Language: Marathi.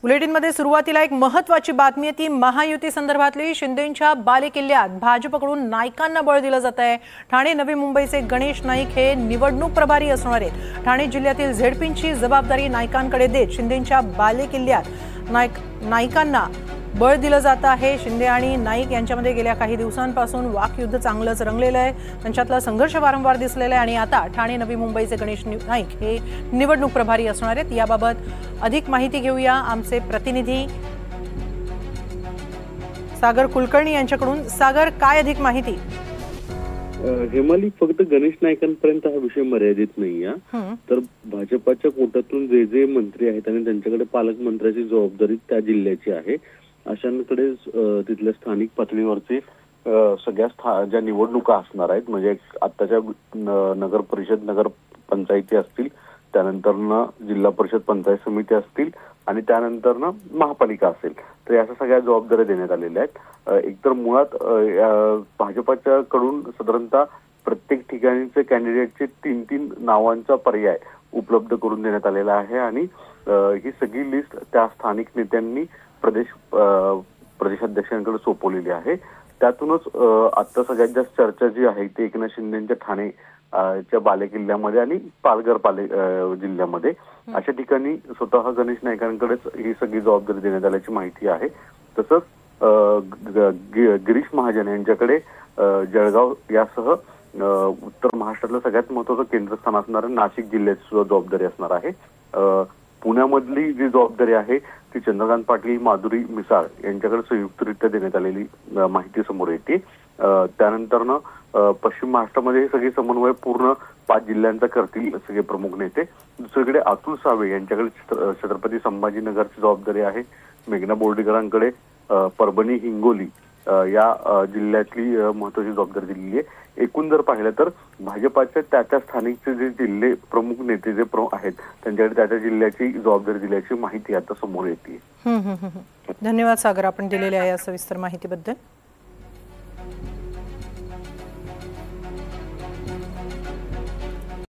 बुलेटिनमध्ये सुरुवातीला एक महत्त्वाची बातमी आहे, ती महायुती संदर्भातली। शिंदेंच्या बालेकिल्ल्यात भाजपकडून नाईकांना बळ दिलं जात आहे। ठाणे नवी मुंबईचे गणेश नाईक हे निवडणूक प्रभारी असणार आहेत। ठाणे जिल्ह्यातील झेडपींची जबाबदारी नाईकांकडे देत शिंदेंच्या बालेकिल्ल्यात नाईकांना बळ दिलं जात आहे। शिंदे आणि नाईक यांच्यामध्ये गेल्या काही दिवसांपासून वाकयुद्ध चांगलंच रंगलेलं आहे। त्यांच्यातला संघर्ष वारंवार दिसलेला आहे आणि आता ठाणे नवी मुंबईचे गणेश नाईक हे निवडणूक प्रभारी असणार आहेत। याबाबत अधिक माहिती घेऊया आमचे प्रतिनिधी सागर कुलकर्णी यांच्याकडून। सागर, काय अधिक माहिती? हेमाली, फक्त गणेश नाईकांपर्यंत हा विषय मर्यादित नाहीये, तर भाजपाच्या कोट्यातून जे मंत्री आहेत आणि त्यांच्याकडे पालकमंत्र्याची जबाबदारी त्या जिल्ह्याची आहे, अशांकडे तिथल्या स्थानिक पातळीवरचे सगळ्या ज्या निवडणुका असणार आहेत, म्हणजे आताच्या नगर परिषद नगर पंचायती असतील, त्यानंतर जिल्हा परिषद पंचायत समिती असतील आणि त्यानंतर महापालिका असेल, तर या सगळ्या जबाबदाऱ्या देण्यात आलेल्या आहेत। एकतर मुळात भाजपाच्या कडून साधारणतः प्रत्येक ठिकाणीचे कॅन्डिडेटचे 3-3 नावांचा पर्याय उपलब्ध करून देण्यात आलेला आहे आणि ही सगळी लिस्ट त्या स्थानिक नेत्यांनी प्रदेशाध्यक्षांकडे सोपवलेली आहे। त्यातूनच आता सगळ्यात जास्त चर्चा जी आहे ती एकनाथ शिंदेच्या ठाणे च्या बालेकिल्ल्यामध्ये आणि पालघर जिल्ह्यामध्ये अशा ठिकाणी स्वतः गणेश नाईकांकडेच ही सगळी जबाबदारी देण्यात आल्याची माहिती आहे। तसंच गिरीश महाजन यांच्याकडे जळगाव यासह उत्तर महाराष्ट्रातलं सगळ्यात महत्त्वाचं केंद्रस्थान असणारं नाशिक जिल्ह्याची सुद्धा जबाबदारी असणार आहे। पुण्यामधली जी जबाबदारी आहे ती चंद्रकांत पाटील, माधुरी मिसाळ यांच्याकडे संयुक्तरित्या देण्यात आलेली माहिती समोर येते। त्यानंतर पश्चिम महाराष्ट्रामध्ये हे सगळे समन्वय पूर्ण 5 जिल्ह्यांचा करतील सगळे प्रमुख नेते। दुसरीकडे अतुल सावे यांच्याकडे छत्रपती संभाजीनगरची जबाबदारी आहे। मेघना बोर्डीकरांकडे परभणी, हिंगोली या जिल्ह्यातली महत्वाची जबाबदारी दिलेली आहे। एकूण जर पाहिलं तर भाजपाच्या त्या स्थानिकचे जे जिल्हे प्रमुख नेते जे आहेत त्यांच्याकडे त्या जिल्ह्याची जबाबदारी दिल्याची माहिती आता समोर येते। धन्यवाद सागर, आपण दिलेल्या या सविस्तर माहितीबद्दल।